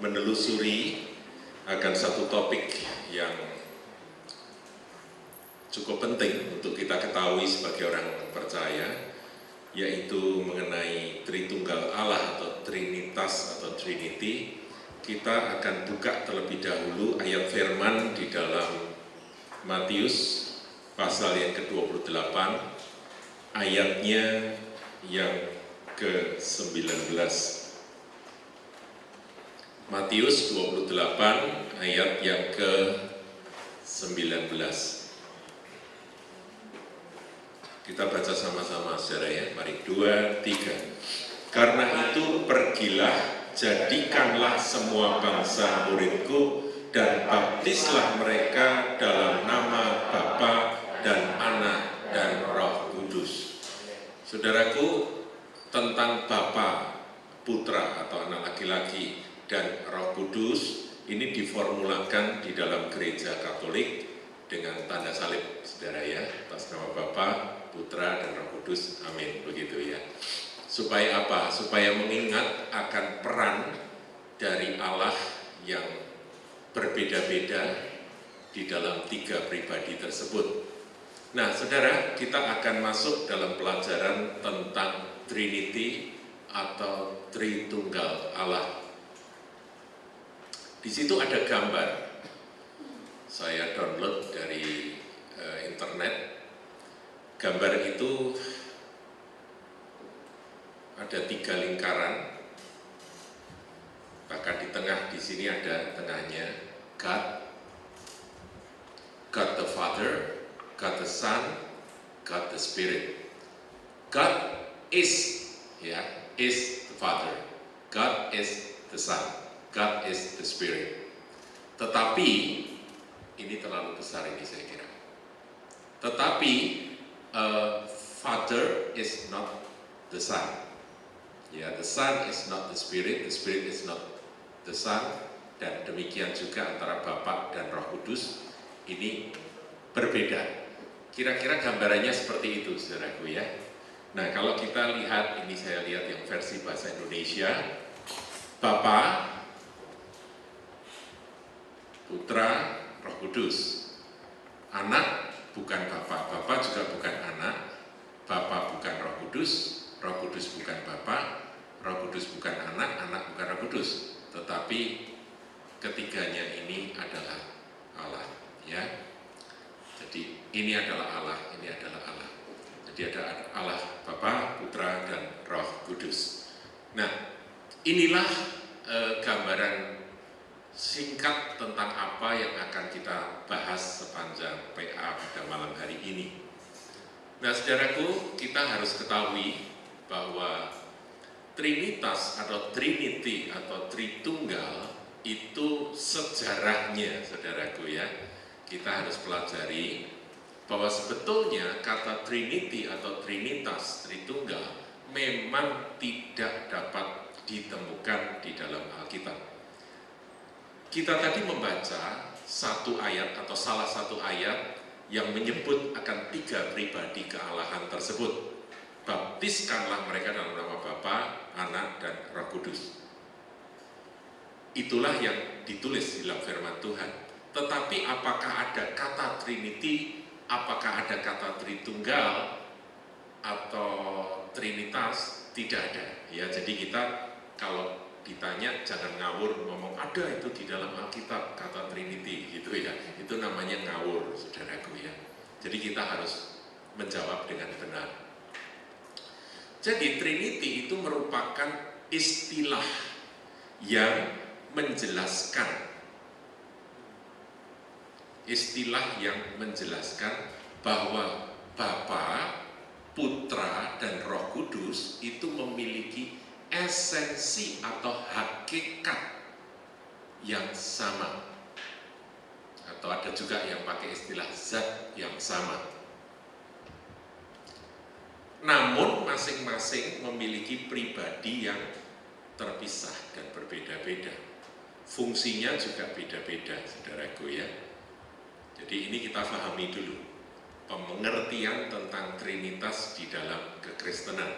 menelusuri akan satu topik yang cukup penting untuk kita ketahui sebagai orang percaya, yaitu mengenai Tritunggal Allah atau Trinitas atau Trinity. Kita akan buka terlebih dahulu ayat firman di dalam Matius pasal yang ke-28, ayatnya yang ke-19. Matius 28 ayat yang ke-19. Kita baca sama-sama saudara ya. Mari 2, 3. Karena itu pergilah, jadikanlah semua bangsa muridku dan baptislah mereka dalam nama Bapa dan Anak dan Roh Kudus. Saudaraku, tentang Bapa, Putra atau anak laki-laki dan Roh Kudus ini diformulakan di dalam gereja Katolik dengan tanda salib, saudara ya, atas nama Bapa, Putra dan Roh Kudus. Amin, begitu ya. Supaya apa? Supaya mengingat akan peran dari Allah yang berbeda-beda di dalam tiga pribadi tersebut. Nah, saudara, kita akan masuk dalam pelajaran tentang Trinity atau Tritunggal Allah. Di situ ada gambar. Saya download dari internet. Gambar itu ada 3 lingkaran. Bahkan di tengah di sini ada tengahnya God the Father, God the Son, God the Spirit. God is the Father. God is the Son. God is the Spirit. Tetapi ini terlalu besar ini saya kira. Tetapi Father is not the Son. Ya, the Son is not the Spirit is not the Son, dan demikian juga antara Bapa dan Roh Kudus ini berbeda. Kira-kira gambarannya seperti itu, saudaraku ya. Nah, kalau kita lihat, ini saya lihat yang versi bahasa Indonesia, Bapa, Putra, Roh Kudus. Anak bukan Bapa, Bapa juga bukan anak, Bapa bukan Roh Kudus, Roh Kudus bukan Bapa, Roh Kudus bukan anak, anak bukan Roh Kudus. Tetapi ketiganya ini adalah Allah, ya. Jadi ini adalah Allah, ini adalah Allah. Jadi ada Allah Bapa, Putra, dan Roh Kudus. Nah, inilah gambaran singkat tentang apa yang akan kita bahas sepanjang PA pada malam hari ini. Nah, saudaraku, kita harus ketahui bahwa Trinitas atau Trinity atau Tritunggal itu sejarahnya, saudaraku ya. Kita harus pelajari bahwa sebetulnya kata Trinity atau Trinitas, Tritunggal memang tidak dapat ditemukan di dalam Alkitab. Kita tadi membaca satu ayat atau salah satu ayat yang menyebut akan 3 pribadi kealahan tersebut. Baptiskanlah mereka dalam nama Bapa, Anak, dan Roh Kudus. Itulah yang ditulis dalam firman Tuhan. Tetapi apakah ada kata Trinity, apakah ada kata Tritunggal atau Trinitas? Tidak ada. Ya, jadi kita kalau ditanya jangan ngawur ngomong ada itu di dalam Alkitab kata Trinity gitu ya. Itu namanya ngawur, saudaraku ya. Jadi kita harus menjawab dengan benar. Jadi Trinity itu merupakan istilah yang menjelaskan bahwa Bapa, Putra, dan Roh Kudus itu memiliki esensi atau hakikat yang sama. Atau ada juga yang pakai istilah zat yang sama. Namun masing-masing memiliki pribadi yang terpisah dan berbeda-beda. Fungsinya juga beda-beda, saudaraku ya. Jadi ini kita pahami dulu pengertian tentang Trinitas di dalam kekristenan.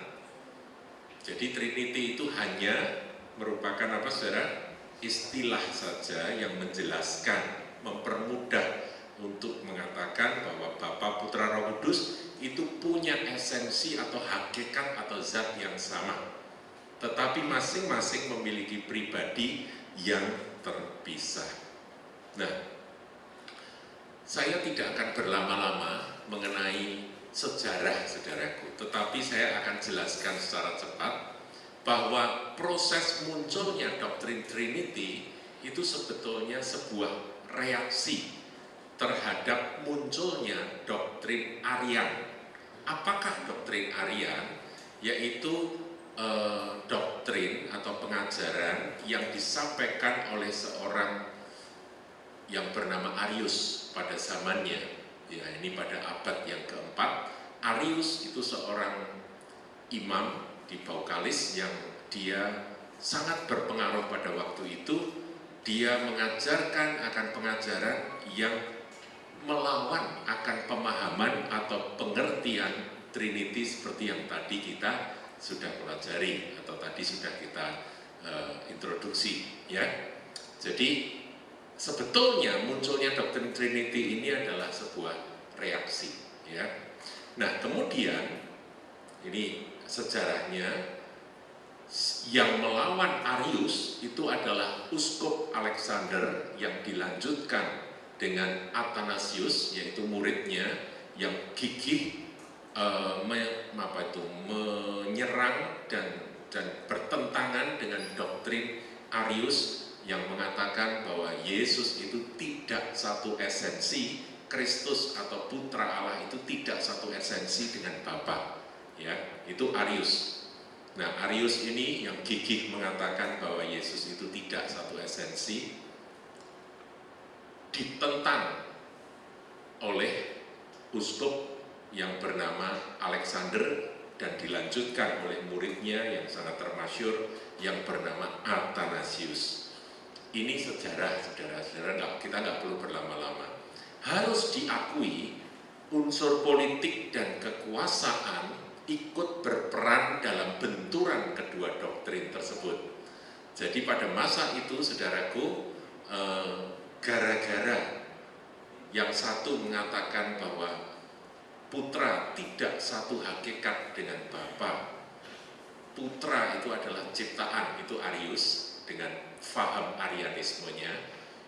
Jadi Trinity itu hanya merupakan apa saudara? Istilah saja yang menjelaskan, mempermudah untuk mengatakan bahwa Bapa, Putra, Roh Kudus itu punya esensi atau hakikat atau zat yang sama, tetapi masing-masing memiliki pribadi yang terpisah. Nah, saya tidak akan berlama-lama mengenai sejarah saudaraku, tetapi saya akan jelaskan secara cepat bahwa proses munculnya doktrin Trinity itu sebetulnya sebuah reaksi terhadap munculnya doktrin Arian. Apakah doktrin Arian? Yaitu doktrin atau pengajaran yang disampaikan oleh seorang yang bernama Arius pada zamannya. Ya, ini pada abad yang keempat. Arius itu seorang imam di Baukalis yang dia sangat berpengaruh pada waktu itu. Dia mengajarkan akan pengajaran yang melawan akan pemahaman atau pengertian Trinity seperti yang tadi kita sudah pelajari atau tadi sudah kita introduksi, ya. Jadi sebetulnya munculnya doktrin Trinity ini adalah sebuah reaksi, ya. Nah, kemudian ini sejarahnya, yang melawan Arius itu adalah Uskup Alexander yang dilanjutkan dengan Athanasius, yaitu muridnya yang gigih menyerang dan bertentangan dengan doktrin Arius yang mengatakan bahwa Yesus itu tidak satu esensi, Kristus atau Putra Allah itu tidak satu esensi dengan Bapa, ya, itu Arius. Nah, Arius ini yang gigih mengatakan bahwa Yesus itu tidak satu esensi, ditentang oleh uskup yang bernama Alexander dan dilanjutkan oleh muridnya yang sangat termasyhur yang bernama Athanasius. Ini sejarah, saudara-saudara, kita nggak perlu berlama-lama. Harus diakui unsur politik dan kekuasaan ikut berperan dalam benturan kedua doktrin tersebut. Jadi pada masa itu, saudaraku, gara-gara yang satu mengatakan bahwa Putra tidak satu hakikat dengan Bapa, Putra itu adalah ciptaan, itu Arius dengan faham Arianismenya,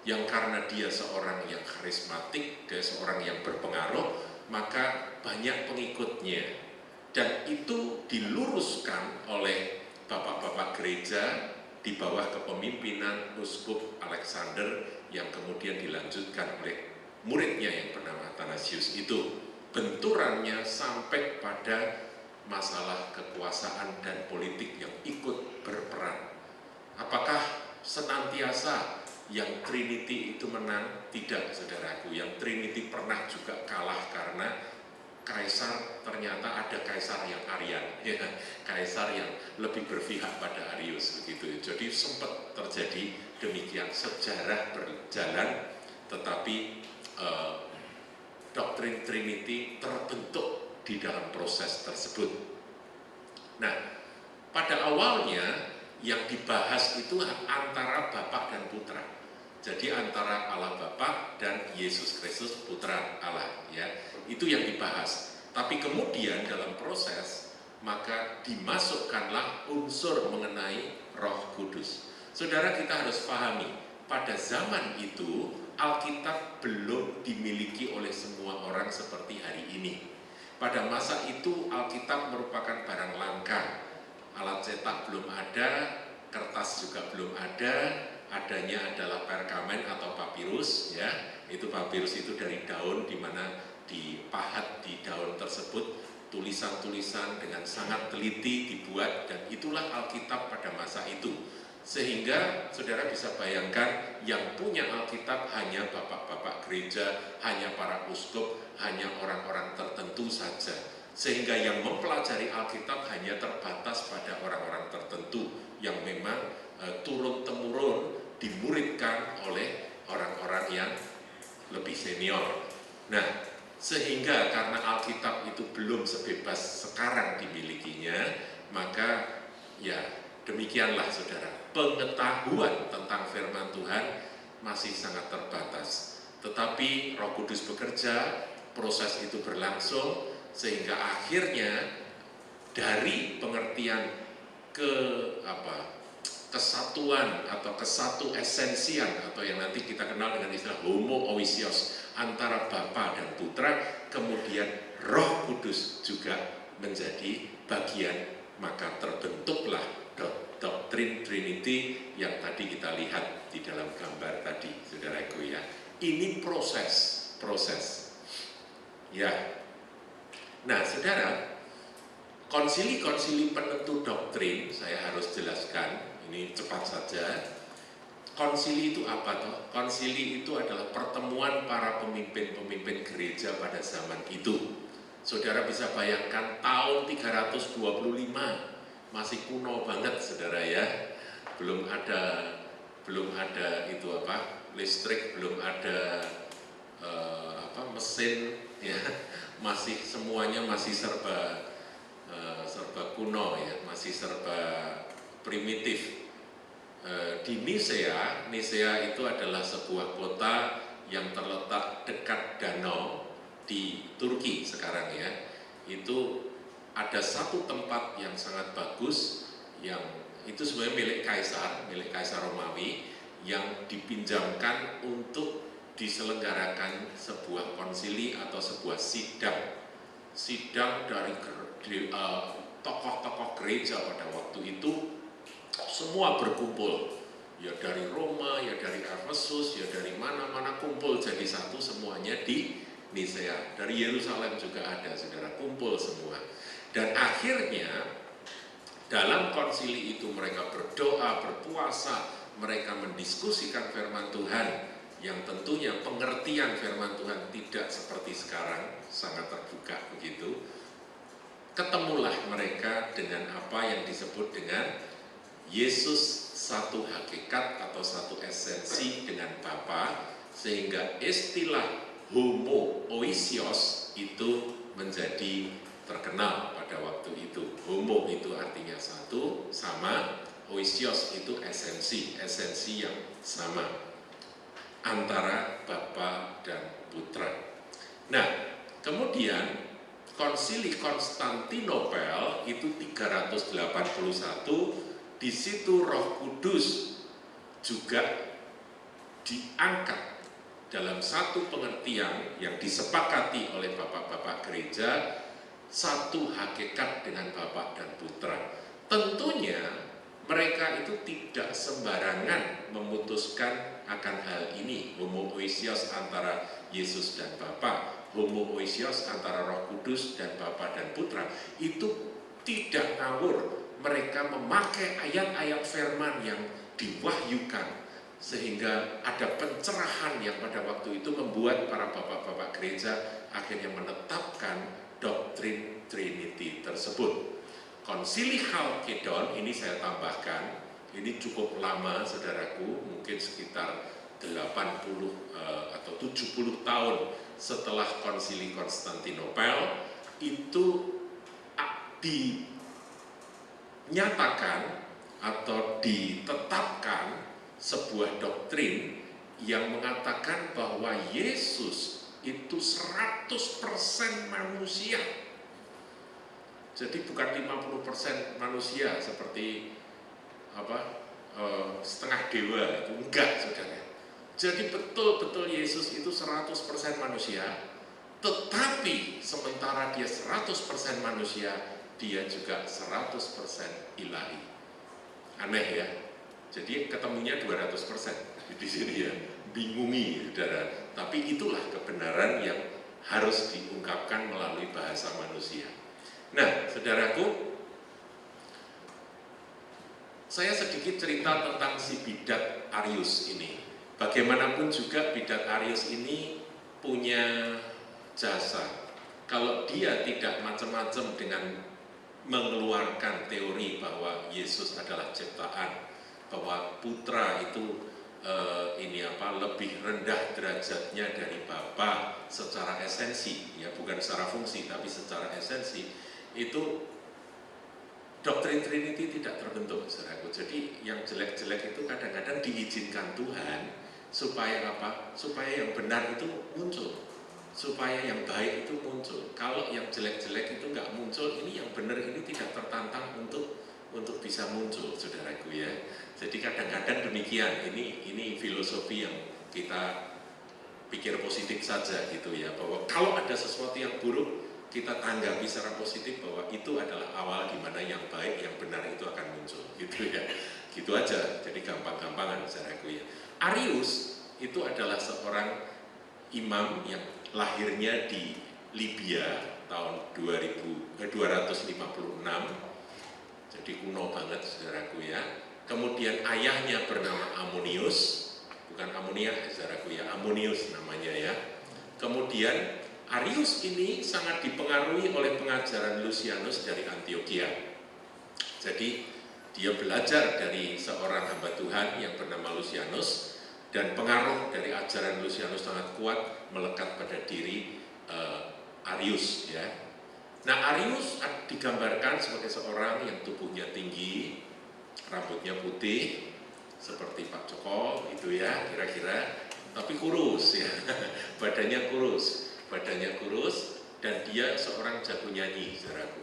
yang karena dia seorang yang karismatik, dia seorang yang berpengaruh, maka banyak pengikutnya. Dan itu diluruskan oleh bapak-bapak gereja di bawah kepemimpinan Uskup Alexander yang kemudian dilanjutkan oleh muridnya yang bernama Athanasius itu. Benturannya sampai pada masalah kekuasaan dan politik yang ikut berperan. Apakah senantiasa yang Trinity itu menang? Tidak, saudaraku. Yang Trinity pernah juga kalah karena Kaisar, ternyata ada kaisar yang Arian, ya, kaisar yang lebih berpihak pada Arius, begitu. Jadi sempat terjadi demikian, sejarah berjalan, tetapi doktrin Trinity terbentuk di dalam proses tersebut. Nah, pada awalnya yang dibahas itu antara Bapa dan Putra. Jadi antara Allah Bapa dan Yesus Kristus Putra Allah, ya. Itu yang dibahas. Tapi kemudian dalam proses maka dimasukkanlah unsur mengenai Roh Kudus. Saudara, kita harus pahami, pada zaman itu Alkitab belum dimiliki oleh semua orang seperti hari ini. Pada masa itu Alkitab merupakan barang langka. Alat cetak belum ada, kertas juga belum ada. Adanya adalah perkamen atau papirus, ya. Itu papirus itu dari daun di mana dipahat di daun tersebut tulisan-tulisan dengan sangat teliti dibuat, dan itulah Alkitab pada masa itu. Sehingga saudara bisa bayangkan yang punya Alkitab hanya bapak-bapak gereja, hanya para uskup, hanya orang-orang tertentu saja. Sehingga yang mempelajari Alkitab hanya terbatas pada orang-orang tertentu yang memang turun-temurun dimuridkan oleh orang-orang yang lebih senior. Nah, sehingga karena Alkitab itu belum sebebas sekarang dimilikinya, maka ya Demikianlah saudara, pengetahuan tentang firman Tuhan masih sangat terbatas. Tetapi Roh Kudus bekerja, proses itu berlangsung, sehingga akhirnya dari pengertian kesatuan atau kesatu esensian, atau yang nanti kita kenal dengan istilah homoousios antara Bapa dan Putra, kemudian Roh Kudus juga menjadi bagian, maka terbentuklah doktrin Trinity yang tadi kita lihat di dalam gambar tadi, saudaraku ya. Ini proses. Ya. Nah, saudara, konsili-konsili penentu doktrin, saya harus jelaskan, ini cepat saja. Konsili itu apa toh? Konsili itu adalah pertemuan para pemimpin-pemimpin gereja pada zaman itu. Saudara bisa bayangkan tahun 325, masih kuno banget saudara ya. Belum ada itu listrik, belum ada mesin ya. Masih semuanya masih serba kuno ya, masih serba primitif. Di Nisea itu adalah sebuah kota yang terletak dekat danau di Turki sekarang ya. Itu ada satu tempat yang sangat bagus, yang itu sebenarnya milik Kaisar Romawi, yang dipinjamkan untuk diselenggarakan sebuah konsili atau sebuah sidang dari tokoh-tokoh gereja pada waktu itu. Semua berkumpul, ya dari Roma, ya dari Efesus, ya dari mana-mana kumpul jadi satu semuanya di Nisea. Dari Yerusalem juga ada, saudara, kumpul semua. Dan akhirnya dalam konsili itu mereka berdoa, berpuasa, mereka mendiskusikan firman Tuhan, yang tentunya pengertian firman Tuhan tidak seperti sekarang, sangat terbuka begitu. Ketemulah mereka dengan apa yang disebut dengan Yesus satu hakikat atau satu esensi dengan Bapa, sehingga istilah homoousios itu menjadi terkenal pada waktu itu. Homo itu artinya satu, sama, ousios itu esensi yang sama antara Bapa dan Putra. Nah, kemudian Konsili Konstantinopel itu 381, di situ Roh Kudus juga diangkat dalam satu pengertian yang disepakati oleh bapak-bapak gereja, satu hakikat dengan Bapa dan Putra. Tentunya mereka itu tidak sembarangan memutuskan akan hal ini, homoousios antara Yesus dan Bapa, homoousios antara Roh Kudus dan Bapa dan Putra. Itu tidak ngawur. Mereka memakai ayat-ayat firman yang diwahyukan, sehingga ada pencerahan yang pada waktu itu membuat para bapak-bapak gereja akhirnya menetapkan doktrin Trinity tersebut. Konsili Chalkedon ini saya tambahkan, ini cukup lama saudaraku, mungkin sekitar 80 atau 70 tahun setelah Konsili Konstantinopel, itu dinyatakan atau ditetapkan sebuah doktrin yang mengatakan bahwa Yesus itu 100% manusia. Jadi bukan 50% manusia seperti setengah dewa, itu enggak saudara. Jadi betul-betul Yesus itu 100% manusia, tetapi sementara dia 100% manusia, dia juga 100% ilahi. Aneh ya. Jadi ketemunya 200% di sini ya, bingungi saudara. Tapi itulah kebenaran yang harus diungkapkan melalui bahasa manusia. Nah, saudaraku, saya sedikit cerita tentang si bidat Arius ini. Bagaimanapun juga bidat Arius ini punya jasa. Kalau dia tidak macam-macam dengan mengeluarkan teori bahwa Yesus adalah ciptaan, bahwa Putra itu lebih rendah derajatnya dari Bapa secara esensi, ya bukan secara fungsi tapi secara esensi, itu doktrin Trinity tidak terbentuk, saudaraku. Jadi yang jelek-jelek itu kadang-kadang diizinkan Tuhan supaya apa? Supaya yang benar itu muncul, supaya yang baik itu muncul. Kalau yang jelek-jelek itu nggak muncul, ini yang benar ini tidak tertantang untuk bisa muncul, saudaraku ya. Jadi kadang-kadang demikian. Ini filosofi yang kita pikir positif saja gitu ya, bahwa kalau ada sesuatu yang buruk kita tanggapi secara positif bahwa itu adalah awal di mana yang baik, yang benar itu akan muncul, gitu ya. Gitu aja. Jadi gampang-gampangan, saudaraku ya. Arius itu adalah seorang imam yang lahirnya di Libya tahun 256. Jadi kuno banget, saudaraku ya. Kemudian ayahnya bernama Ammonius, bukan Amonia, saudaraku ya, Ammonius namanya ya. Kemudian Arius ini sangat dipengaruhi oleh pengajaran Lucianus dari Antioquia. Jadi dia belajar dari seorang hamba Tuhan yang bernama Lucianus, dan pengaruh dari ajaran Lucianus sangat kuat melekat pada diri Arius ya. Nah, Arius digambarkan sebagai seorang yang tubuhnya tinggi, rambutnya putih seperti Pak Joko itu ya kira-kira, tapi kurus ya. badannya kurus dan dia seorang jago nyanyi, saudaraku.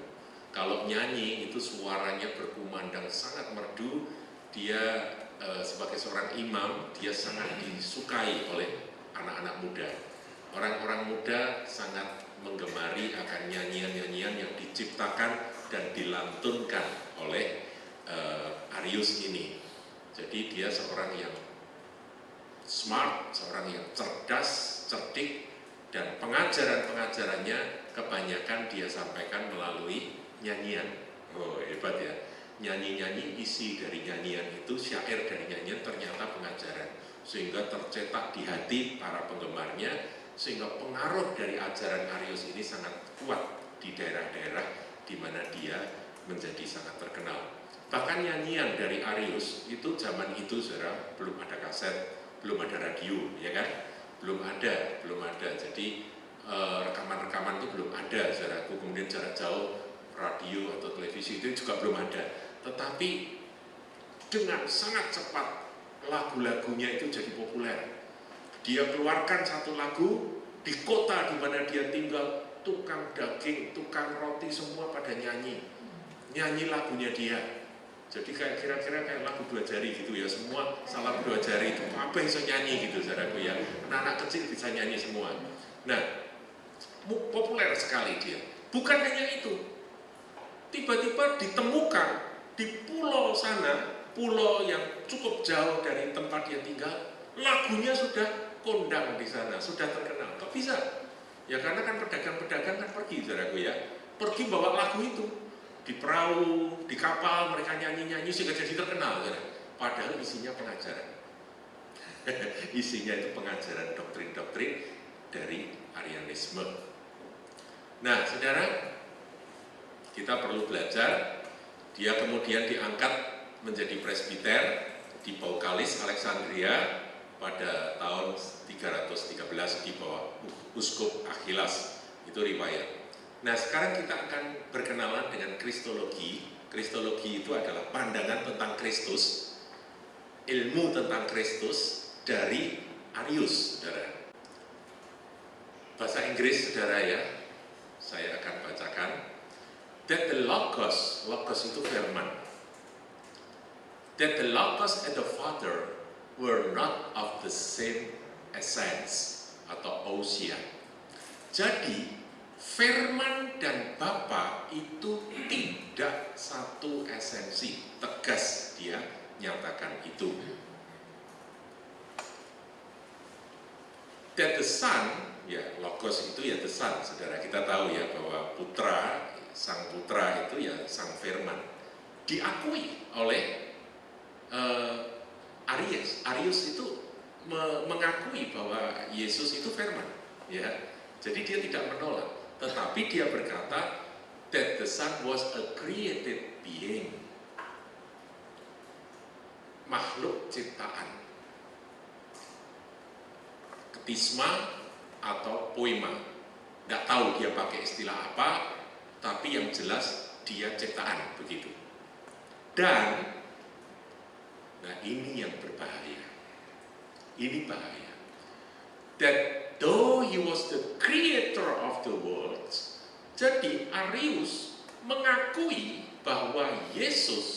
Kalau nyanyi itu suaranya berkumandang sangat merdu. Dia sebagai seorang imam, dia sangat disukai oleh anak-anak muda. Orang-orang muda sangat menggemari akan nyanyian-nyanyian yang diciptakan dan dilantunkan oleh Arius ini. Jadi dia seorang yang smart, seorang yang cerdas, cerdik, dan pengajaran-pengajarannya kebanyakan dia sampaikan melalui nyanyian. Oh, hebat ya. Nyanyi-nyanyi, isi dari nyanyian itu, syair dari nyanyian ternyata pengajaran. Sehingga tercetak di hati para penggemarnya, sehingga pengaruh dari ajaran Arius ini sangat kuat di daerah-daerah di mana dia menjadi sangat terkenal. Bahkan nyanyian dari Arius itu zaman itu, saudara, belum ada kaset, belum ada radio, ya kan? Belum ada. Jadi rekaman-rekaman itu belum ada, saudaraku. Kemudian jarak jauh radio atau televisi itu juga belum ada. Tetapi dengan sangat cepat lagu-lagunya itu jadi populer. Dia keluarkan satu lagu di kota di mana dia tinggal, tukang daging, tukang roti semua pada nyanyi lagunya dia. Jadi kira-kira kayak lagu dua jari gitu ya, semua salam dua jari itu apa bisa nyanyi gitu, saudaraku ya. Anak-anak kecil bisa nyanyi semua. Nah, populer sekali dia. Bukan hanya itu, tiba-tiba ditemukan di pulau sana, pulau yang cukup jauh dari tempat dia tinggal, lagunya sudah kondang di sana, sudah terkenal. Kok bisa? Ya karena kan pedagang-pedagang kan pergi, saudaraku ya, pergi bawa lagu itu di perahu, di kapal, mereka nyanyi-nyanyi sehingga jadi terkenal, saudara. Padahal isinya pengajaran. Isinya itu pengajaran doktrin-doktrin dari Arianisme. Nah, saudara, kita perlu belajar. Dia kemudian diangkat menjadi presbiter di Paukalis, Alexandria pada tahun 313 di bawah Uskup Achillas. Itu riwayat. Nah, sekarang kita akan berkenalan dengan Kristologi. Kristologi itu adalah pandangan tentang Kristus, ilmu tentang Kristus dari Arius, saudara. Bahasa Inggris, saudara ya, saya akan bacakan. That the Logos itu firman, that the Logos and the Father were not of the same essence atau ousia. Jadi, firman dan Bapa itu tidak satu esensi, tegas dia nyatakan itu. That the Son, ya Logos itu ya the Son, saudara, kita tahu ya bahwa putra, sang putra itu ya sang firman, diakui oleh Arius itu mengakui bahwa Yesus itu firman, ya. Jadi dia tidak menolak, tetapi dia berkata that the Son was a created being, makhluk ciptaan, ketisma atau poema. Nggak tahu dia pakai istilah apa, tapi yang jelas dia ciptaan, begitu. Dan, nah ini yang berbahaya. Ini bahaya. That though he was the creator of the world, jadi Arius mengakui bahwa Yesus,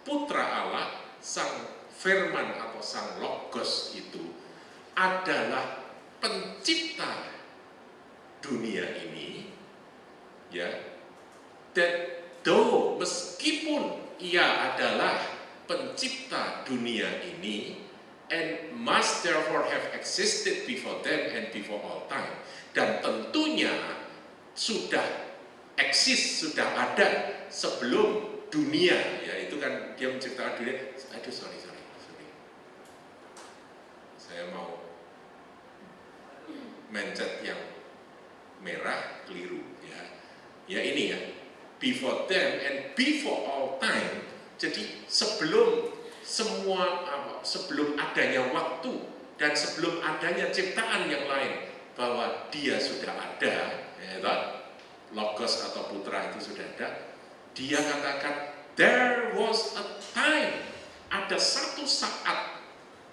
Putra Allah, Sang Firman atau Sang Logos itu adalah pencipta dunia ini, ya. That though meskipun ia adalah pencipta dunia ini, and must therefore have existed before them and before all time, dan tentunya sudah eksis, sudah ada sebelum dunia, ya itu kan dia menciptakan dunia. Aduh, sorry. Saya mau mencet yang merah, keliru, ya. Ya ini ya, before them and before all time. Jadi sebelum semua, sebelum adanya waktu dan sebelum adanya ciptaan yang lain, bahwa dia sudah ada, ya, Logos atau Putra itu sudah ada. Dia katakan, there was a time, ada satu saat,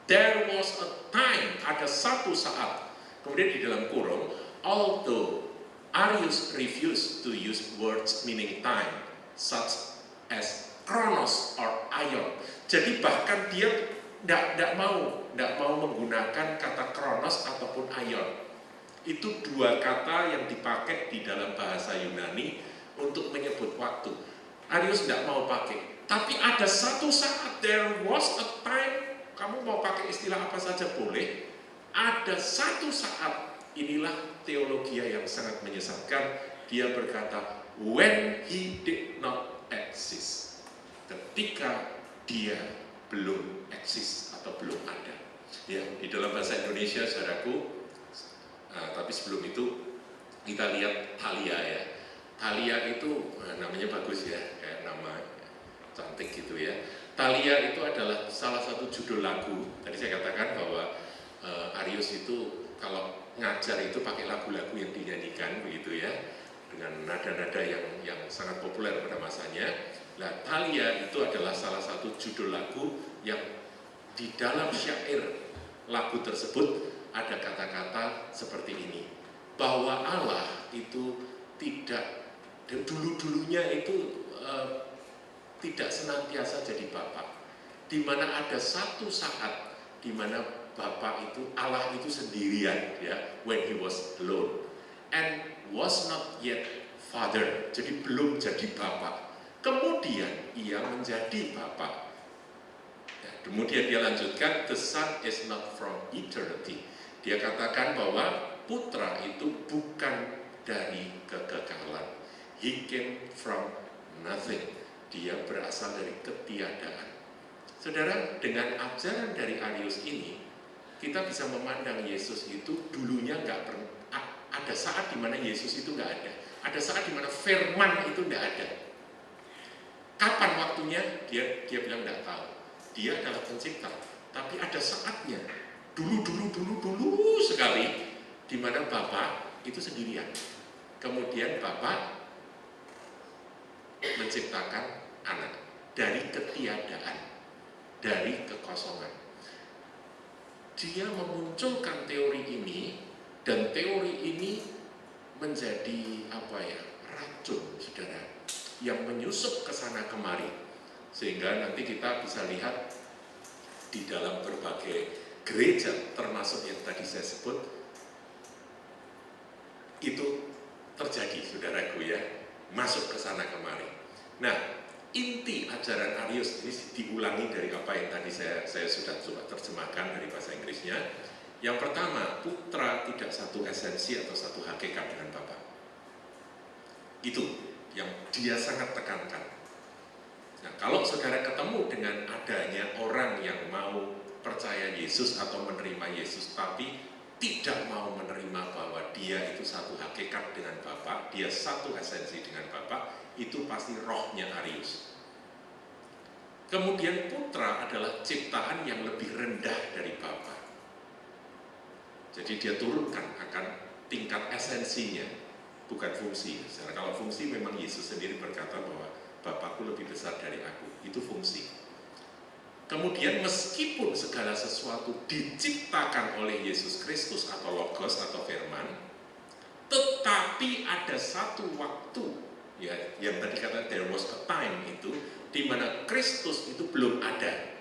there was a time, ada satu saat. Kemudian di dalam kurung, although Arius refused to use words meaning time, such as chronos or aion. Jadi bahkan dia tidak mau menggunakan kata kronos ataupun aion. Itu dua kata yang dipakai di dalam bahasa Yunani untuk menyebut waktu. Arius tidak mau pakai. Tapi ada satu saat, there was a time, kamu mau pakai istilah apa saja boleh. Ada satu saat, inilah teologi yang sangat menyesatkan. Dia berkata, when he did not exist. Ketika dia belum eksis atau belum ada. Ya, di dalam bahasa Indonesia, saudaraku, tapi sebelum itu kita lihat Thalia ya. Thalia itu namanya bagus ya, kayak nama cantik gitu ya. Thalia itu adalah salah satu judul lagu. Tadi saya katakan bahwa Arius itu kalau ngajar itu pakai lagu-lagu yang dinyanyikan begitu ya, dengan nada-nada yang sangat populer pada masanya. Nah, Thalia itu adalah salah satu judul lagu yang di dalam syair lagu tersebut ada kata-kata seperti ini, bahwa Allah itu tidak, dulu-dulunya itu tidak senantiasa jadi Bapa, di mana ada satu saat di mana Bapa itu, Allah itu sendirian ya, when he was alone and was not yet Father, jadi belum jadi Bapa. Kemudian ia menjadi Bapa. Ya, kemudian dia lanjutkan, the Son is not from eternity. Dia katakan bahwa Putra itu bukan dari kekekalan. He came from nothing. Dia berasal dari ketiadaan. Saudara, dengan ajaran dari Arius ini, kita bisa memandang Yesus itu dulunya nggak pernah. Ada saat di mana Yesus itu nggak ada. Ada saat di mana Firman itu nggak ada. Kapan waktunya? Dia bilang nggak tahu. Dia adalah pencipta. Tapi ada saatnya. Dulu sekali, di mana Bapa itu sendirian. Kemudian Bapa menciptakan anak dari ketiadaan, dari kekosongan. Dia memunculkan teori ini, dan teori ini menjadi racun, saudara, yang menyusup ke sana kemari, sehingga nanti kita bisa lihat di dalam berbagai gereja, termasuk yang tadi saya sebut, itu terjadi, saudaraku ya, masuk ke sana kemari. Nah, inti ajaran Arius ini diulangi dari apa yang tadi saya sudah coba terjemahkan dari bahasa Inggrisnya. Yang pertama, Putra tidak satu esensi atau satu hakikat dengan Bapa. Itu yang dia sangat tekankan. Nah, kalau saudara ketemu dengan adanya orang yang mau percaya Yesus atau menerima Yesus, tapi tidak mau menerima bahwa dia itu satu hakikat dengan Bapa, dia satu esensi dengan Bapa, itu pasti rohnya Arius. Kemudian Putra adalah ciptaan yang lebih rendah dari Bapa. Jadi dia turunkan akan tingkat esensinya, bukan fungsi. Kalau fungsi memang Yesus sendiri berkata bahwa Bapakku lebih besar dari aku. Itu fungsi. Kemudian meskipun segala sesuatu diciptakan oleh Yesus Kristus atau Logos atau Firman, tetapi ada satu waktu, ya, yang tadi kata there was a time itu, di mana Kristus itu belum ada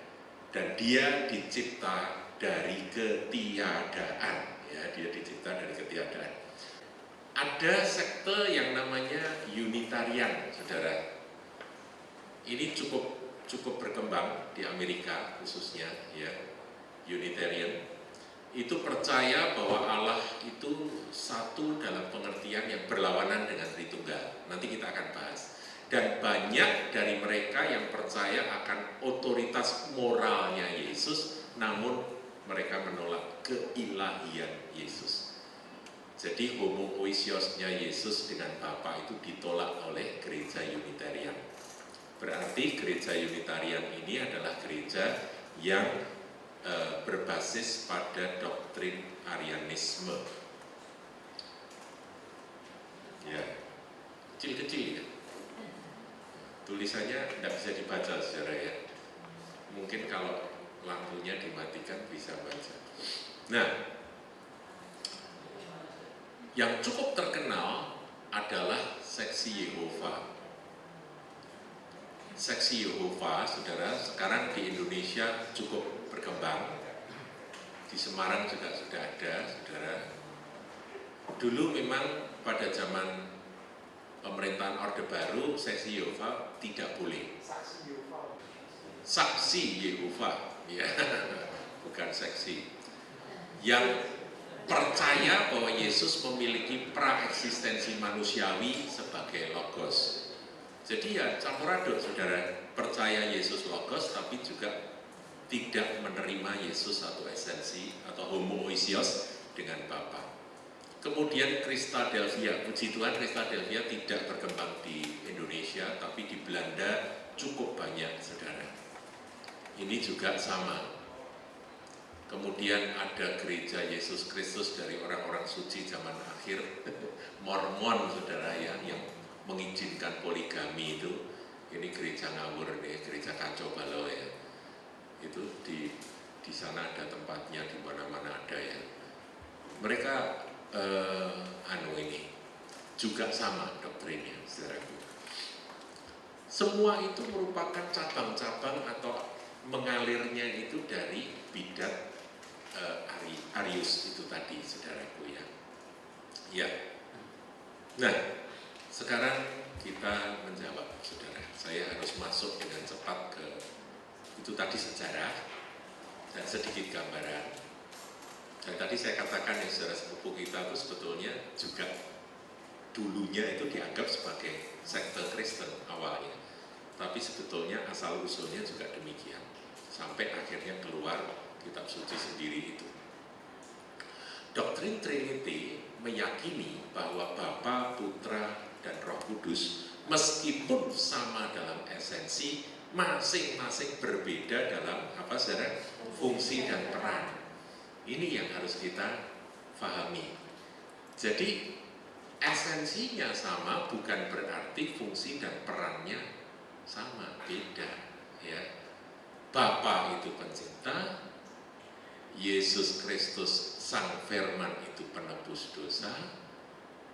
dan dia dicipta dari ketiadaan, ya, dia dicipta dari ketiadaan. Ada sekte yang namanya Unitarian, saudara. Ini cukup berkembang di Amerika khususnya, ya. Unitarian itu percaya bahwa Allah itu satu dalam pengertian yang berlawanan dengan Tritunggal. Nanti kita akan bahas. Dan banyak dari mereka yang percaya akan otoritas moralnya Yesus, namun mereka menolak keilahian Yesus. Jadi homoousiosnya Yesus dengan Bapa itu ditolak oleh gereja Unitarian. Berarti gereja Unitarian ini adalah gereja yang berbasis pada doktrin Arianisme. Ya, kecil-kecil ya. Tulisannya tidak bisa dibaca secara ya. Mungkin kalau lampunya dimatikan bisa baca. Nah, yang cukup terkenal adalah Seksi Yehova. Seksi Yehova, saudara, sekarang di Indonesia cukup berkembang. Di Semarang juga sudah ada, saudara. Dulu memang pada zaman pemerintahan Orde Baru, Seksi Yehova tidak boleh. Saksi Yehova, ya, bukan seksi. Yang percaya bahwa Yesus memiliki praeksistensi manusiawi sebagai Logos. Jadi ya campur aduk, saudara, percaya Yesus Logos tapi juga tidak menerima Yesus satu esensi atau homoousios dengan Bapa. Kemudian Christadelphia, puji Tuhan Christadelphia tidak berkembang di Indonesia tapi di Belanda cukup banyak, saudara. Ini juga sama. Kemudian ada gereja Yesus Kristus dari orang-orang suci zaman akhir, Mormon, saudara, ya, yang mengizinkan poligami itu. Ini gereja ngawur deh, gereja kacau balau ya. Itu di sana ada tempatnya, di mana-mana ada ya. Mereka ini juga sama doktrinnya, saudaraku. Semua itu merupakan cabang-cabang atau mengalirnya itu dari bidat Arius itu tadi, saudaraku ya. Ya. Nah, sekarang kita menjawab, saudara. Saya harus masuk dengan cepat ke itu tadi sejarah dan sedikit gambaran. Dan tadi saya katakan yang saudara sepupu kita itu sebetulnya juga dulunya itu dianggap sebagai sekte Kristen awalnya. Tapi sebetulnya asal usulnya juga demikian. Sampai akhirnya keluar kitab suci sendiri itu. Doktrin Trinity meyakini bahwa Bapa, Putra, dan Roh Kudus meskipun sama dalam esensi, masing-masing berbeda dalam saudara, fungsi dan peran. Ini yang harus kita pahami. Jadi esensinya sama bukan berarti fungsi dan perannya sama, beda ya. Bapa itu pencipta, Yesus Kristus Sang Firman itu penebus dosa,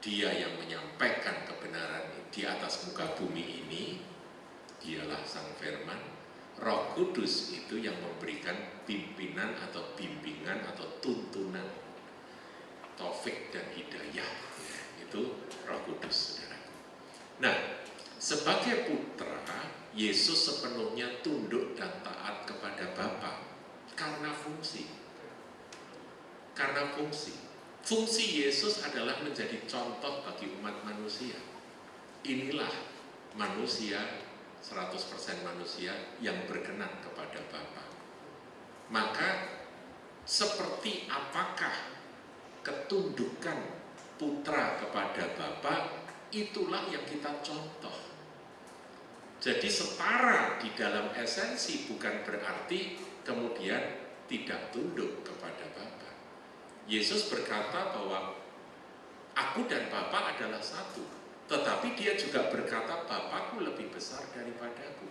Dia yang menyampaikan kebenaran di atas muka bumi ini, Dialah Sang Firman. Roh Kudus itu yang memberikan pimpinan atau bimbingan atau tuntunan, taufik dan hidayah ya, itu Roh Kudus, saudara. Nah, sebagai putra, Yesus sepenuhnya tunduk dan taat kepada Bapa karena fungsi. Karena fungsi. Fungsi Yesus adalah menjadi contoh bagi umat manusia. Inilah manusia, 100% manusia yang berkenan kepada Bapa. Maka seperti apakah ketundukan putra kepada Bapa, itulah yang kita contoh. Jadi setara di dalam esensi bukan berarti kemudian tidak tunduk kepada Bapa. Yesus berkata bahwa aku dan Bapa adalah satu. Tetapi dia juga berkata, Bapakku lebih besar daripadaku.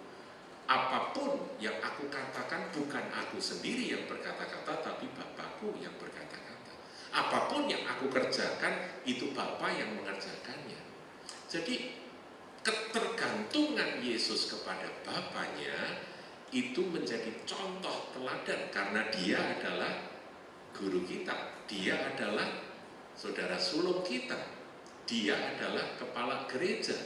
Apapun yang aku katakan bukan aku sendiri yang berkata-kata, tapi Bapakku yang berkata-kata. Apapun yang aku kerjakan, itu Bapa yang mengerjakannya. Jadi ketergantungan Yesus kepada Bapaknya itu menjadi contoh teladan, karena dia adalah guru kita, dia adalah saudara sulung kita, dia adalah kepala gereja.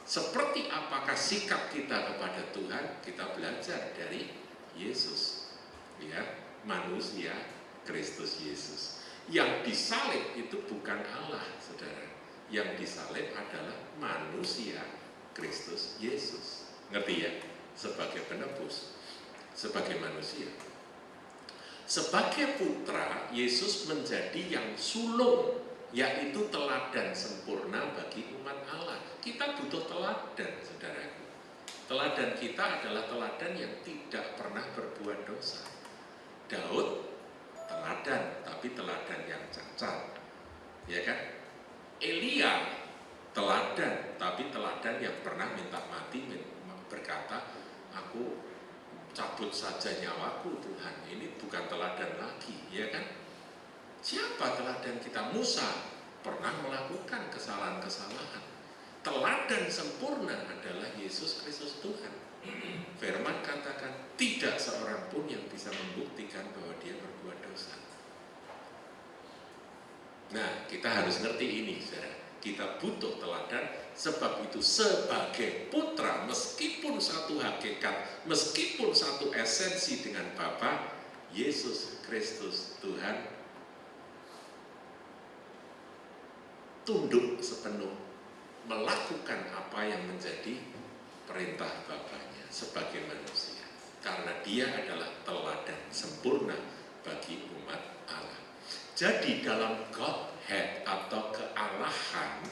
Seperti apakah sikap kita kepada Tuhan, kita belajar dari Yesus, ya, manusia Kristus Yesus. Yang disalib itu bukan Allah, saudara. Yang disalib adalah manusia Kristus Yesus. Ngerti ya? Sebagai penebus, sebagai manusia. Sebagai putra, Yesus menjadi yang sulung, yaitu teladan sempurna bagi umat Allah. Kita butuh teladan, saudaraku. Teladan kita adalah teladan yang tidak pernah berbuat dosa. Daud teladan, tapi teladan yang cacat, ya kan? Elia teladan, tapi teladan yang pernah minta mati, berkata, aku cabut saja nyawaku Tuhan. Ini bukan teladan lagi, ya kan? Siapa teladan kita? Musa pernah melakukan kesalahan-kesalahan. Teladan sempurna adalah Yesus Kristus Tuhan. Firman katakan, tidak seorang pun yang bisa membuktikan bahwa dia berbuat dosa. Nah, kita harus ngerti ini, saudara. Kita butuh teladan, sebab itu sebagai putra, meskipun satu hakikat, meskipun satu esensi dengan Bapa, Yesus Kristus Tuhan tunduk sepenuh, melakukan apa yang menjadi perintah Bapaknya sebagai manusia. Karena dia adalah teladan sempurna bagi umat Allah. Jadi dalam Godhead atau kealahan,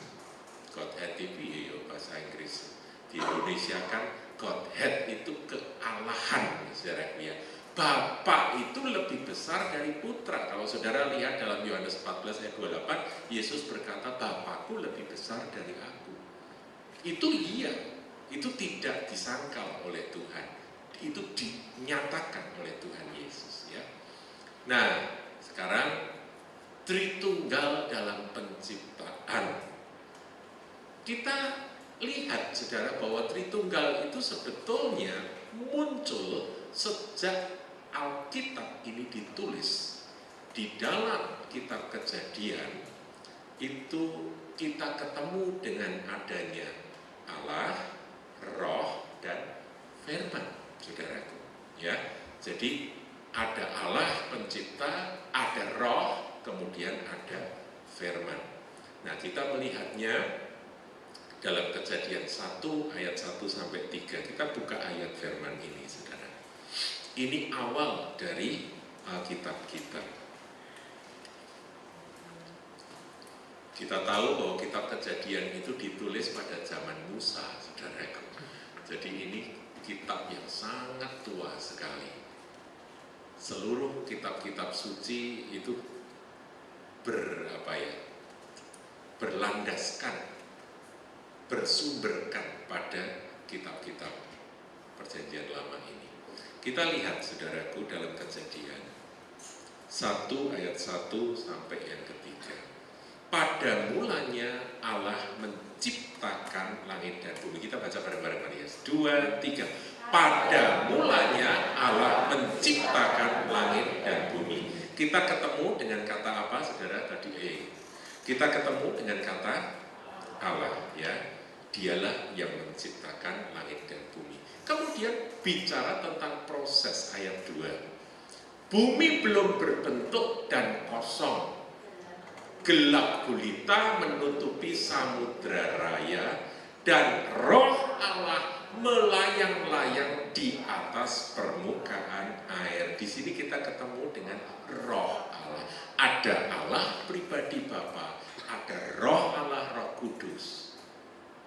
Godhead itu ya bahasa Inggris, di Indonesia kan Godhead itu kealahan, saudara ya. Bapa itu lebih besar dari putra. Kalau saudara lihat dalam Yohanes 14 ayat 28, Yesus berkata, Bapakku lebih besar dari aku. Itu iya, itu tidak disangkal oleh Tuhan, itu dinyatakan oleh Tuhan Yesus, ya. Nah, sekarang Tritunggal dalam penciptaan. Kita lihat, saudara, bahwa Tritunggal itu sebetulnya muncul sejak Alkitab ini ditulis. Di dalam kitab Kejadian itu kita ketemu dengan adanya Allah, Roh, dan Firman, saudaraku. Ya, jadi ada Allah pencipta, ada Roh, kemudian ada Firman. Nah, kita melihatnya dalam Kejadian 1 ayat 1 sampai 3. Kita buka ayat Firman ini, saudara. Ini awal dari Alkitab kita. Kita tahu bahwa kitab Kejadian itu ditulis pada zaman Musa, saudaraku. Jadi ini kitab yang sangat tua sekali. Seluruh kitab-kitab suci itu berlandaskan, bersumberkan pada kitab-kitab Perjanjian Lama ini. Kita lihat, saudaraku, dalam Kejadian 1 ayat 1 sampai yang ketiga. Pada mulanya Allah menciptakan langit dan bumi. Kita baca bareng-bareng, Marius. 2, 3. Pada mulanya Allah menciptakan langit dan bumi. Kita ketemu dengan kata apa, saudara? Tadi kita ketemu dengan kata Allah, ya. Dialah yang menciptakan langit dan bumi. Kemudian bicara tentang proses ayat 2. Bumi belum berbentuk dan kosong. Gelap gulita menutupi samudra raya, dan Roh Allah melayang-layang di atas permukaan air. Di sini kita ketemu dengan Roh Allah. Ada Allah pribadi Bapa, ada Roh Allah, Roh Kudus,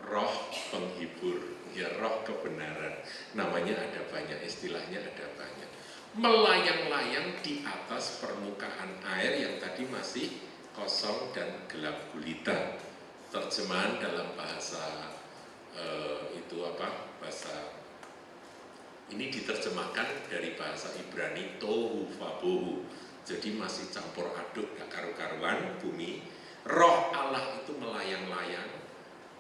Roh penghibur, ya, Roh kebenaran. Namanya ada banyak, istilahnya ada banyak. Melayang-layang di atas permukaan air yang tadi masih kosong dan gelap gulita. terjemahan dalam bahasa bahasa ini diterjemahkan dari bahasa Ibrani tohu vabohu. Jadi masih campur aduk, gak karu-karuan bumi. Roh Allah itu melayang-layang,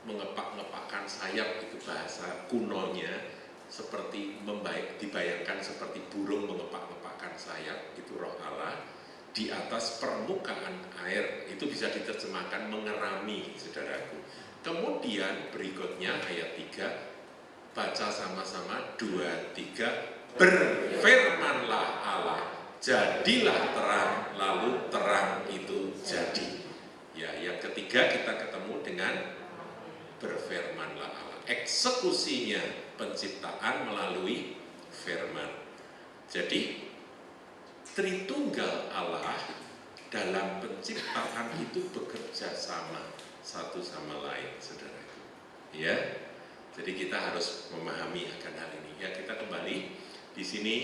mengepak-ngepakkan sayap, itu bahasa kunonya, seperti dibayangkan seperti burung mengepak-ngepakkan sayap, itu roh Allah di atas permukaan air. Itu bisa diterjemahkan mengerami, saudaraku. Kemudian berikutnya ayat 3, baca sama-sama, 2, 3, berfirmanlah Allah, jadilah terang, lalu terang itu jadi. Ya, yang ketiga kita ketemu dengan berfirmanlah Allah. Eksekusinya penciptaan melalui firman. Jadi Tritunggal Allah dalam penciptaan itu bekerja sama satu sama lain, saudaraku. Ya. Jadi kita harus memahami akan hal ini. Ya, kita kembali di sini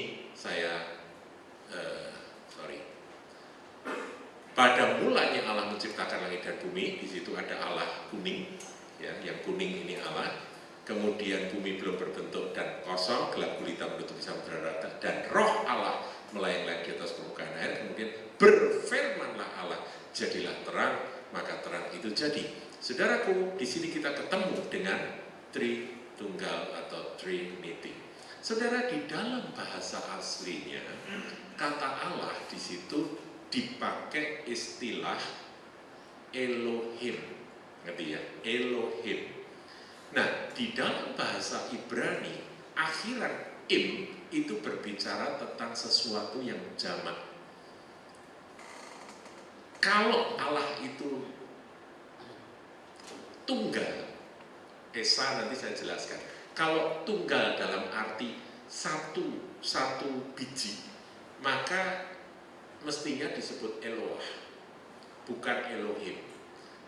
pada mulanya Allah menciptakan langit dan bumi. Di situ ada Allah kuning, ya, yang kuning ini Allah. Kemudian bumi belum berbentuk dan kosong, gelap gulita menutupi samudera dan roh Allah melayang-layang di atas permukaan air. Kemudian berfirmanlah Allah, jadilah terang, maka terang itu jadi. Saudaraku, di sini kita ketemu dengan Tritunggal atau Trinity. Saudara, di dalam bahasa aslinya kata Allah di situ dipakai istilah Elohim, ngerti ya? Elohim. Nah, di dalam bahasa Ibrani akhiran im itu berbicara tentang sesuatu yang jamak. Kalau Allah itu tunggal, Esa nanti saya jelaskan. Kalau tunggal dalam arti satu biji, maka mestinya disebut Eloah, bukan Elohim.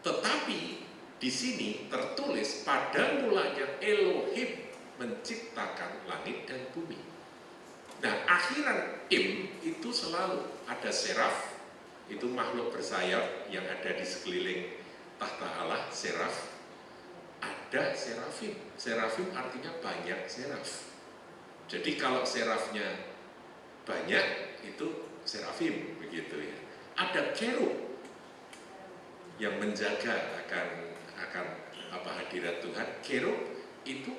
Tetapi di sini tertulis pada mulanya Elohim menciptakan langit dan bumi. Nah, akhiran im itu selalu ada seraf, itu makhluk bersayap yang ada di sekeliling tahta Allah, seraf. Ada serafim. Serafim artinya banyak seraf. Jadi kalau serafnya banyak itu serafim, begitu ya. Ada kerub yang menjaga akan hadirat Tuhan. Kerub itu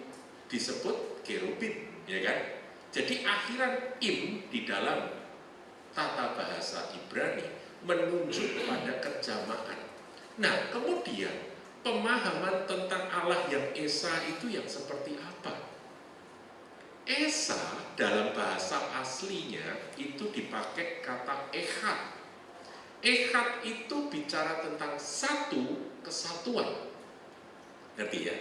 disebut kerubim, ya kan? Jadi akhiran im di dalam tata bahasa Ibrani menunjuk pada kejamaan. Nah, kemudian pemahaman tentang Allah yang Esa itu yang seperti apa? Esa dalam bahasa aslinya itu dipakai kata echad. Echad itu bicara tentang satu kesatuan. Ngerti ya?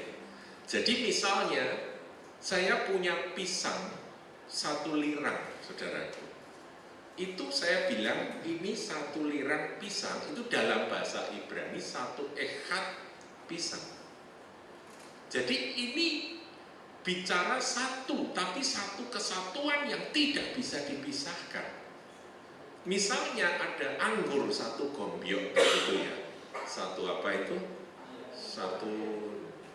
Jadi misalnya saya punya pisang 1 lirang, saudaraku. Itu saya bilang ini 1 lirang pisang, itu dalam bahasa Ibrani 1 echad pisang. Jadi ini bicara satu, tapi satu kesatuan yang tidak bisa dipisahkan. Misalnya ada anggur 1 gombyok gitu ya, satu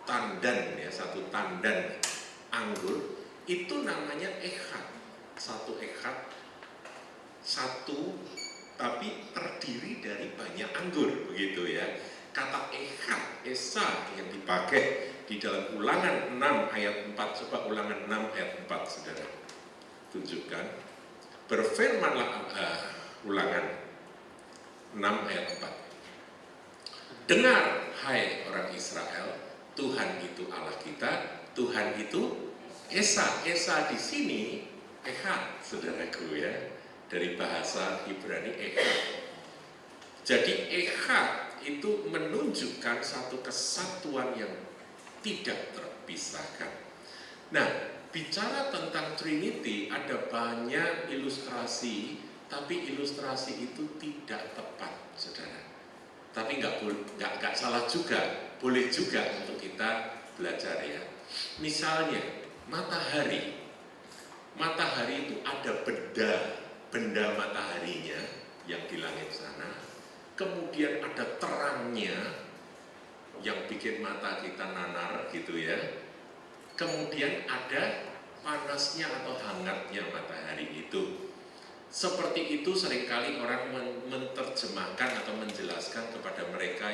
tandan ya, 1 tandan anggur itu namanya echad. 1 echad, satu tapi terdiri dari banyak anggur, begitu ya. Kata echad, Esa yang dipakai di dalam Ulangan 6 ayat 4, coba Ulangan 6 ayat 4, saudara. Tunjukkan. Berfirmanlah Ulangan 6 ayat 4. Dengar, hai orang Israel, Tuhan itu Allah kita, Tuhan itu Esa. Esa di sini echad, saudaraku ya. Dari bahasa Ibrani echad. Jadi echad itu menunjukkan satu kesatuan yang tidak terpisahkan. Nah, bicara tentang Trinity ada banyak ilustrasi, tapi ilustrasi itu tidak tepat, saudara. Tapi nggak salah juga, boleh juga untuk kita belajar ya. Misalnya matahari itu ada benda mataharinya yang di langit sana. Kemudian ada terangnya, yang bikin mata kita nanar gitu ya. Kemudian ada panasnya atau hangatnya matahari itu. Seperti itu seringkali orang menerjemahkan atau menjelaskan kepada mereka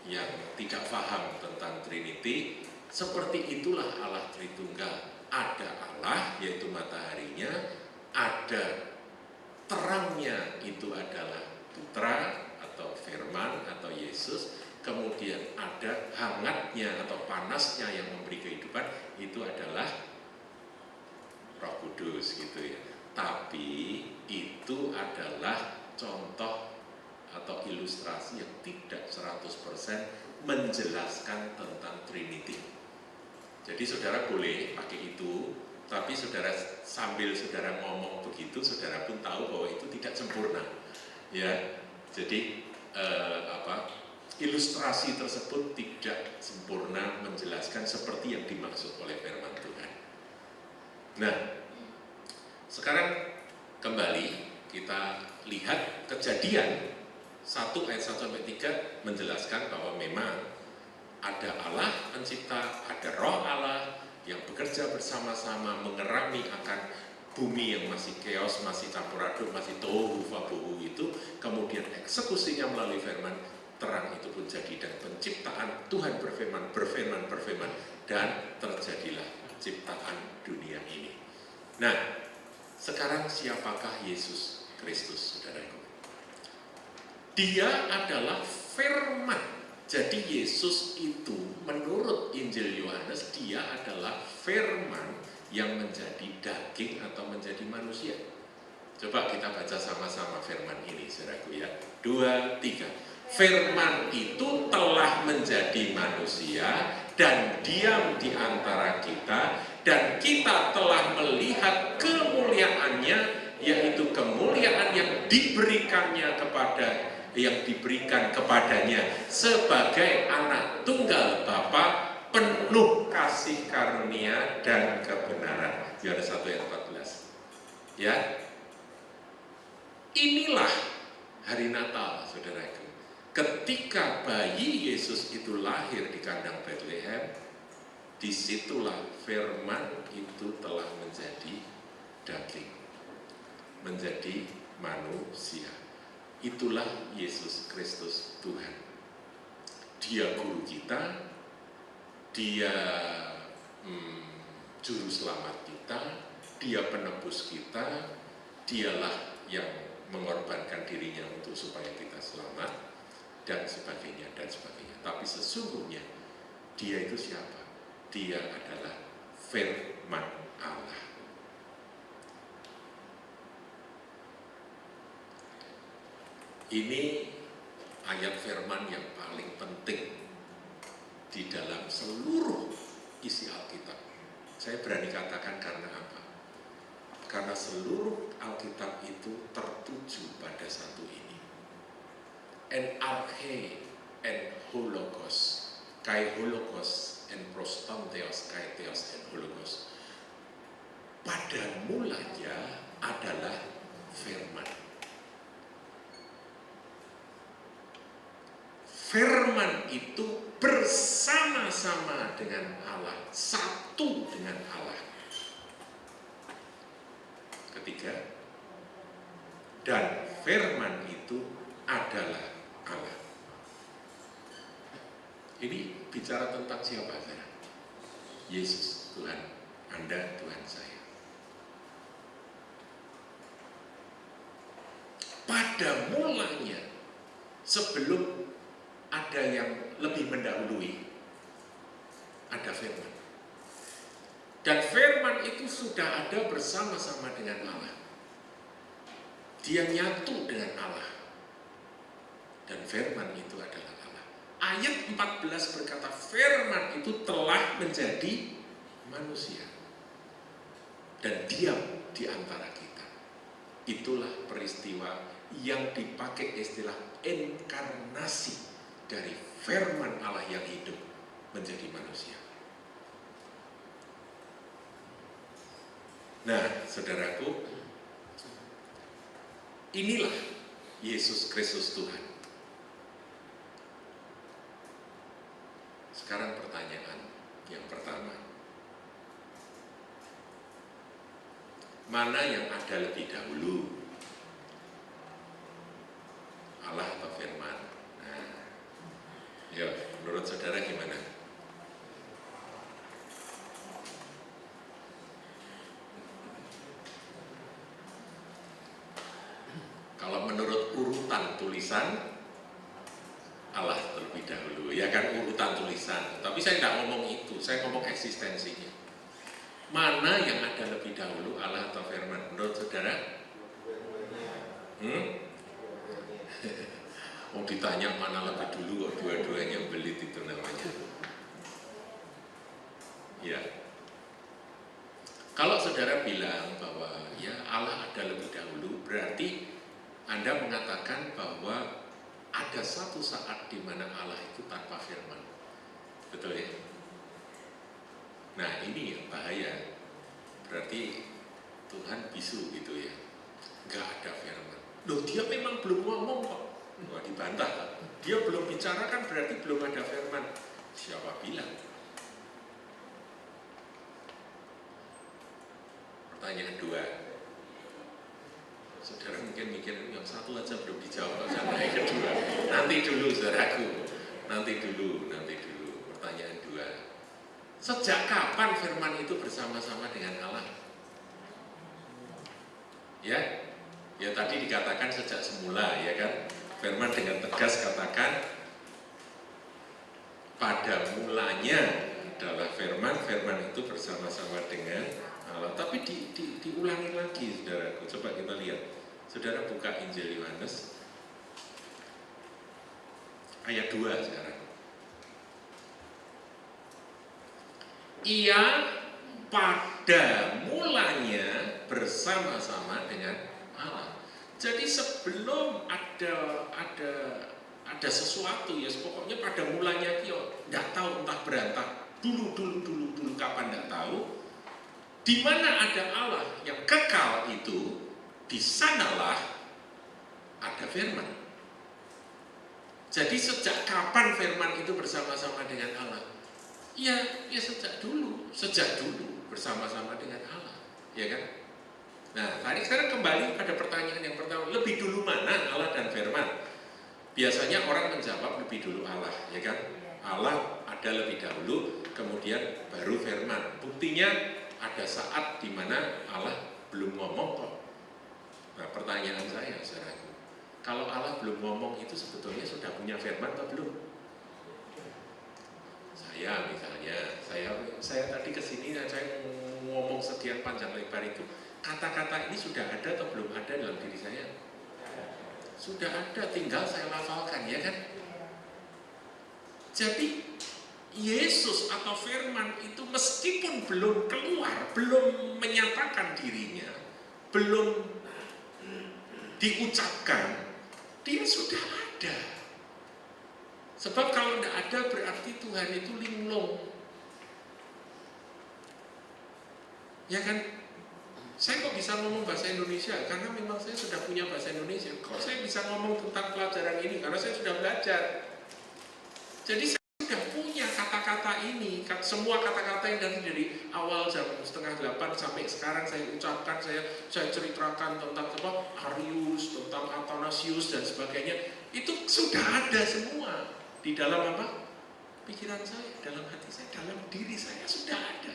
yang tidak paham tentang Trinity. Seperti itulah Allah Tritunggal. Ada Allah, yaitu mataharinya, ada terangnya, itu adalah Putra atau Firman atau Yesus. Kemudian ada hangatnya atau panasnya yang memberi kehidupan, itu adalah Roh Kudus gitu ya. Tapi itu adalah contoh atau ilustrasi yang tidak 100% menjelaskan tentang Trinity. Jadi saudara boleh pakai itu, tapi saudara sambil saudara ngomong begitu, saudara pun tahu bahwa itu tidak sempurna. Ya, jadi ilustrasi tersebut tidak sempurna menjelaskan seperti yang dimaksud oleh firman Tuhan. Nah, sekarang kembali kita lihat Kejadian 1 ayat 1-3 menjelaskan bahwa memang ada Allah pencipta, ada Roh Allah yang bekerja bersama-sama mengerami akan bumi yang masih chaos, masih campur aduk, masih tohu vabohu itu, kemudian eksekusinya melalui firman, terang itu pun jadi, dan penciptaan Tuhan berfirman, dan terjadilah ciptaan dunia ini. Nah, sekarang siapakah Yesus Kristus, saudaraku? Dia adalah firman. Jadi Yesus itu menurut Injil Yohanes, dia adalah firman yang menjadi daging atau menjadi manusia. Coba kita baca sama-sama firman ini, saudaraku ya. 2, 3. Firman itu telah menjadi manusia dan diam di antara kita, dan kita telah melihat kemuliaannya, yaitu kemuliaan yang diberikan kepadanya sebagai anak tunggal Bapa, penuh kasih karunia dan kebenaran. Yohanes 1 ayat 14. Ya, inilah hari Natal, saudaraku. Ketika bayi Yesus itu lahir di kandang Bethlehem, disitulah firman itu telah menjadi daging, menjadi manusia. Itulah Yesus Kristus Tuhan. Dia guru kita, dia juru selamat kita, dia penebus kita, dialah yang mengorbankan dirinya untuk supaya kita selamat, dan sebagainya, dan sebagainya. Tapi sesungguhnya dia itu siapa? Dia adalah firman Allah. Ini ayat firman yang paling penting di dalam seluruh isi Alkitab. Saya berani katakan karena apa? Karena seluruh Alkitab itu tertuju pada satu ini. En arche en hologos, kai hologos en prostantheos, kai theos en hologos. Pada mulanya adalah firman. Firman itu bersama-sama dengan Allah, satu dengan Allah. Ketiga, dan firman itu adalah Allah. Ini bicara tentang siapa saya? Yesus, Tuhan Anda, Tuhan saya. Pada mulanya, sebelum ada yang lebih mendahului, ada firman. Dan firman itu sudah ada bersama-sama dengan Allah. Dia nyatu dengan Allah. Dan firman itu adalah Allah. Ayat 14 berkata, firman itu telah menjadi manusia dan diam di antara kita. Itulah peristiwa yang dipakai istilah inkarnasi, dari firman Allah yang hidup menjadi manusia. Nah, saudaraku, inilah Yesus Kristus Tuhan. Mana yang ada lebih dahulu? Allah atau firman? Nah, ya, menurut saudara gimana? Kalau menurut urutan tulisan, Allah terlebih dahulu, ya kan, urutan tulisan. Tapi saya tidak ngomong itu, saya ngomong eksistensinya. Mana yang ada lebih dahulu, Allah atau firman? Menurut saudara? Mau ditanya mana lebih dulu, dua-duanya belit itu namanya. Ya. Kalau saudara bilang bahwa ya Allah ada lebih dahulu, berarti Anda mengatakan bahwa ada satu saat di mana Allah itu tanpa firman. Betul ya? Nah ini yang bahaya. Berarti Tuhan bisu gitu ya. Nggak ada firman. Loh dia memang belum ngomong kok. Wah dibantah. Dia belum bicara kan berarti belum ada firman. Siapa bilang? Pertanyaan 2. Saudara mungkin mikir yang satu aja belum dijawab, sama yang kedua. Nanti dulu saudaraku, nanti dulu. Pertanyaan 2. Sejak kapan firman itu bersama-sama dengan Allah? Ya tadi dikatakan sejak semula, ya kan? Firman dengan tegas katakan pada mulanya adalah firman itu bersama-sama dengan Allah. Tapi diulangi lagi, saudaraku. Coba kita lihat. Saudara buka Injil Yohanes ayat 2 sekarang. Ia pada mulanya bersama-sama dengan Allah. Jadi sebelum ada sesuatu ya, pokoknya pada mulanya kyo, nggak tahu entah berantah dulu kapan nggak tahu. Di mana ada Allah yang kekal itu, di sanalah ada firman. Jadi sejak kapan firman itu bersama-sama dengan Allah? Ya sejak dulu bersama-sama dengan Allah, ya kan? Nah, sekarang kembali pada pertanyaan yang pertama, lebih dulu mana Allah dan firman? Biasanya orang menjawab lebih dulu Allah, ya kan? Allah ada lebih dahulu, kemudian baru firman. Buktinya ada saat di mana Allah belum ngomong kok. Nah, pertanyaan saya, saudaraku, kalau Allah belum ngomong itu sebetulnya sudah punya firman atau belum? Saya misalnya, saya tadi kesini dan saya ngomong sekian panjang lebar itu, kata-kata ini sudah ada atau belum ada dalam diri saya? Sudah ada, tinggal saya lafalkan, ya kan? Jadi Yesus atau firman itu meskipun belum keluar, belum menyatakan dirinya, belum diucapkan, dia sudah ada. Sebab kalau tidak ada berarti Tuhan itu linglung. Ya kan? Saya kok bisa ngomong bahasa Indonesia? Karena memang saya sudah punya bahasa Indonesia. Kok saya bisa ngomong tentang pelajaran ini? Karena saya sudah belajar. Jadi saya sudah punya kata-kata ini. Semua kata-kata yang dari awal jam 7:30 sampai sekarang saya ucapkan, saya ceritakan tentang Arius, tentang Athanasius dan sebagainya. Itu sudah ada semua. Di dalam apa? Pikiran saya, dalam hati saya, dalam diri saya sudah ada.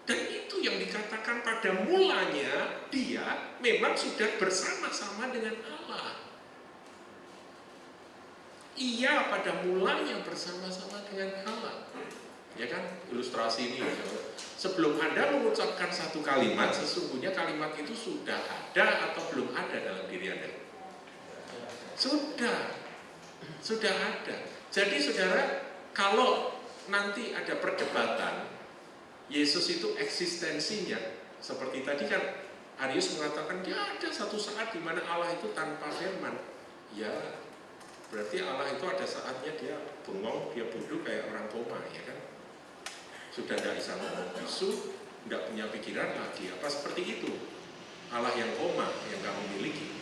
Dan itu yang dikatakan pada mulanya dia memang sudah bersama-sama dengan Allah. Ia pada mulanya bersama-sama dengan Allah. Ya kan? Ilustrasi ini. Sebelum Anda mengucapkan satu kalimat, sesungguhnya kalimat itu sudah ada atau belum ada dalam diri Anda? Sudah ada. Jadi saudara, kalau nanti ada perdebatan, Yesus itu eksistensinya, seperti tadi kan Arius mengatakan, ya ada satu saat di mana Allah itu tanpa firman. Ya, berarti Allah itu ada saatnya dia bengong, dia bodoh kayak orang koma, ya kan? Sudah tidak bisa ngomong bisu, tidak punya pikiran lagi, apa seperti itu? Allah yang koma, yang kamu miliki.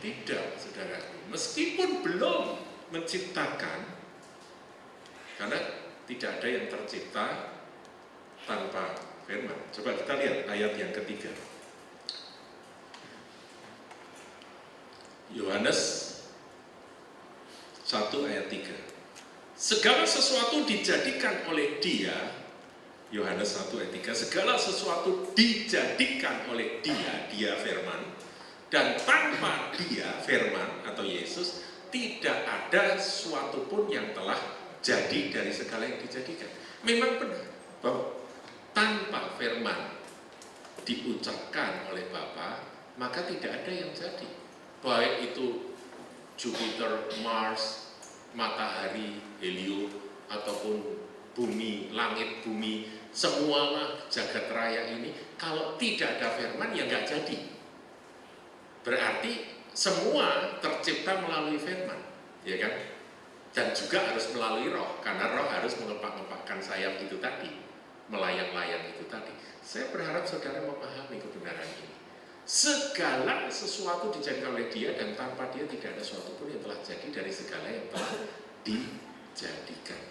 Tidak, saudara. Meskipun belum menciptakan, karena tidak ada yang tercipta tanpa firman. Coba kita lihat ayat yang ketiga. Yohanes 1 ayat 3. Segala sesuatu dijadikan oleh Dia, Yohanes 1 ayat 3, segala sesuatu dijadikan oleh Dia, Dia firman, dan tanpa Dia firman atau Yesus tidak ada sesuatu pun yang telah jadi dari segala yang dijadikan. Memang benar bahwa tanpa firman diucapkan oleh Bapa, maka tidak ada yang jadi. Baik itu Jupiter, Mars, matahari, helium, ataupun bumi, langit bumi, semualah jagat raya ini, kalau tidak ada firman ya nggak jadi. Berarti semua tercipta melalui firman, ya kan? Dan juga harus melalui roh, karena roh harus mengepak-ngepakkan sayap itu tadi, melayang-layang itu tadi. Saya berharap saudara memahami kebenaran ini. Segala sesuatu dijadikan oleh Dia, dan tanpa Dia tidak ada sesuatu pun yang telah jadi dari segala yang telah dijadikan.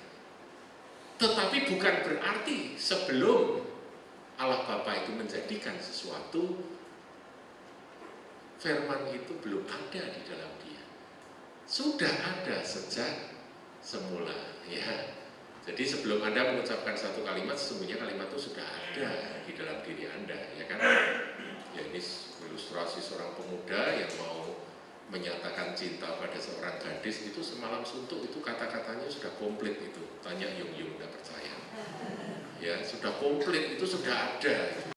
Tetapi bukan berarti sebelum Allah Bapa itu menjadikan sesuatu, firman itu belum ada di dalam Dia. Sudah ada sejak semula, ya. Jadi sebelum Anda mengucapkan satu kalimat, sesungguhnya kalimat itu sudah ada di dalam diri Anda, ya kan? Ya, ini ilustrasi seorang pemuda yang mau menyatakan cinta pada seorang gadis, itu semalam suntuk, itu kata-katanya sudah komplit itu. Tanya Yung, nggak percaya. Ya, sudah komplit, itu sudah ada.